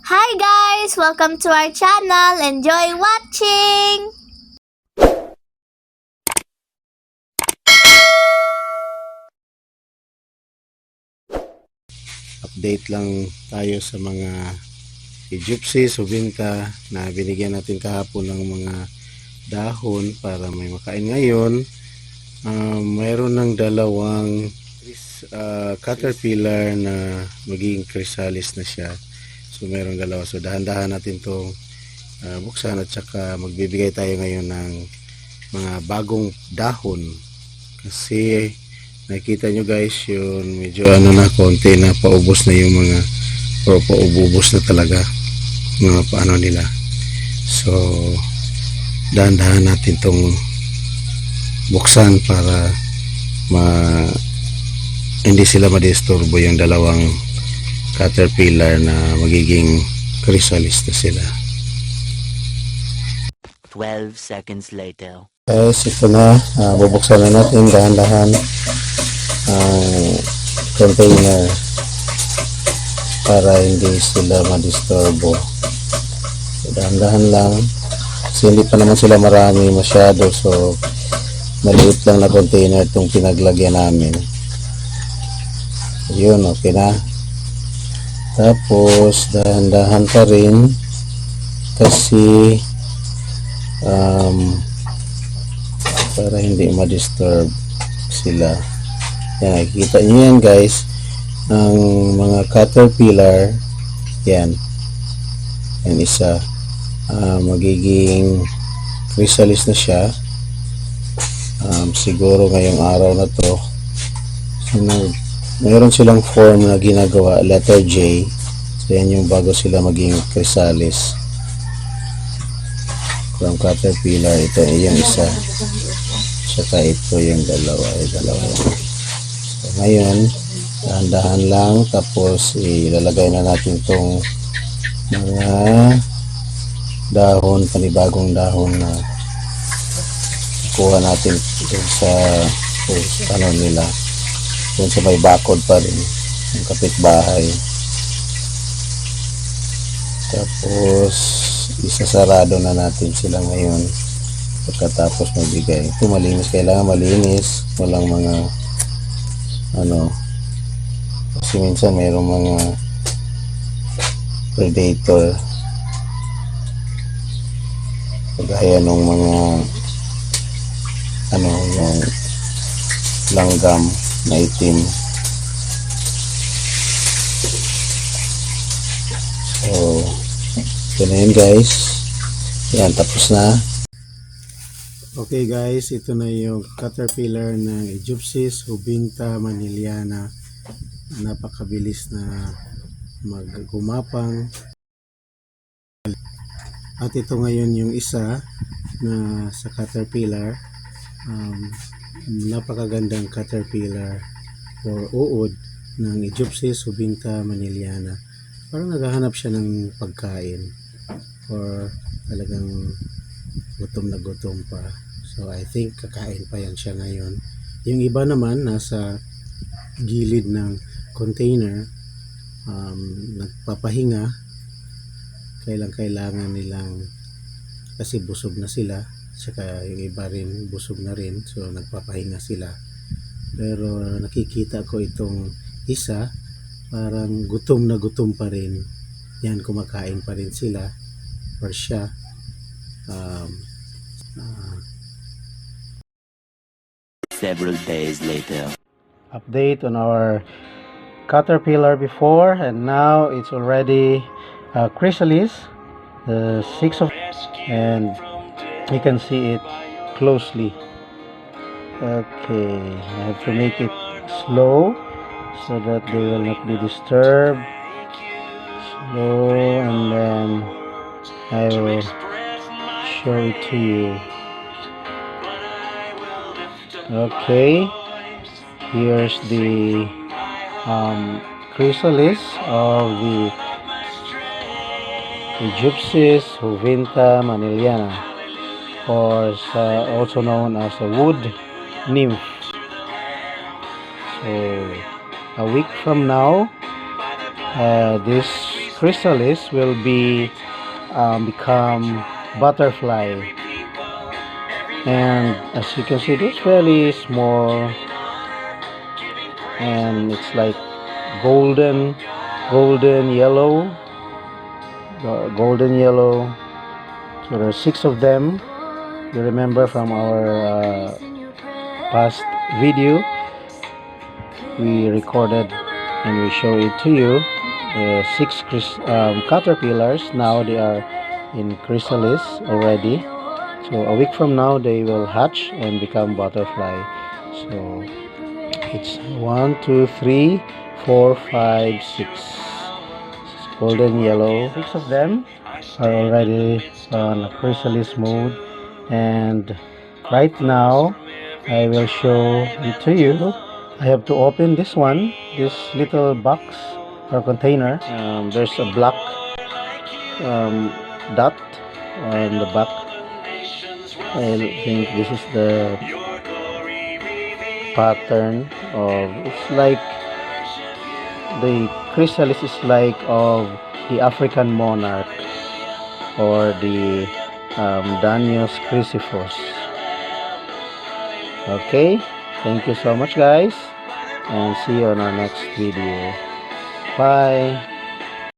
Hi guys! Welcome to our channel. Enjoy watching! Update lang tayo sa mga gypsies o binta na binigyan natin kahapon ng mga dahon para may makain ngayon. Mayroon ng dalawang caterpillar na magiging chrysalis na siya. So mayroon dalawa. So dahan-dahan natin itong buksan at saka magbibigay tayo ngayon ng mga bagong dahon. Kasi nakita nyo guys, yun medyo konti na paubos na yung mga paubos na talaga mga paano nila. So dahan-dahan natin tong buksan para hindi sila madisturbo yung dalawang caterpillar na magiging chrysalis na sila. 12 seconds later. Guys, ito na, bubuksan na natin dahan-dahan ang container para hindi sila madisturbo. So, dahan-dahan lang kasi hindi pa naman sila marami masyado, so maliit lang na container itong pinaglagyan namin. Yun, okay na. Tapos dahan-dahan pa rin kasi para hindi ma-disturb sila. Yan, nakikita nyo yan guys, ang mga caterpillar yan isa magiging chrysalis na siya siguro ngayong araw na to. So, mayroon silang form na ginagawa, letter J. So yan yung bago sila maging chrysalis from caterpillar. Ito yung isa, saka ito yung dalawa. So ngayon dahan-dahan lang, tapos ilalagay na natin itong mga dahon, panibagong dahon na kuha natin sa nila dun sa may bakod pa rin ng kapitbahay. Tapos isasarado na natin sila ngayon pagkatapos magbigay. Ito malinis, kailangan malinis, walang mga kasi minsan mayroong mga predator kagaya ng mga yung langgam na itim. So ito na yun guys, yan, tapos na. Okay guys, ito na yung caterpillar ng Egyptis Hubinta maniliana. Napakabilis na maggumapang. At ito ngayon yung isa na sa caterpillar, napakagandang caterpillar or uod ng Egyptis Hubinta maniliana. Parang naghahanap siya ng pagkain or talagang gutom na gutom pa. So I think kakain pa yan siya ngayon. Yung iba naman nasa gilid ng container, nagpapahinga. Kailangan nilang, kasi busog na sila, saka yung iba rin busog na rin, so nagpapahinga sila. Pero nakikita ko itong isa, parang gutom na gutom pa rin. Yan, kumakain pa rin sila or siya. Several days later. Update on our caterpillar before, and now it's already chrysalis, the 6 of, and you can see it closely. Okay, I have to make it slow so that they will not be disturbed. Slow, and then I will show it to you. Okay, here's the chrysalis of the Egyptis Hubinta maniliana, or also known as a wood nymph. So a week from now, this chrysalis will be become butterfly. And as you can see, it's really small, and it's like golden yellow, golden yellow. So there are 6 of them. You remember from our past video, we recorded and we show it to you. The 6 caterpillars, now they are in chrysalis already. So a week from now they will hatch and become butterfly. So it's 1, 2, 3, 4, 5, 6. Golden yellow. 6 of them are already on chrysalis mode, and right now I will show it to you. I have to open this one, this little box or container. There's a black dot on the back. I think this is the pattern of, it's like the chrysalis is like of the African monarch, or the Danius crucifix. Okay, thank you so much guys, and see you on our next video. Bye.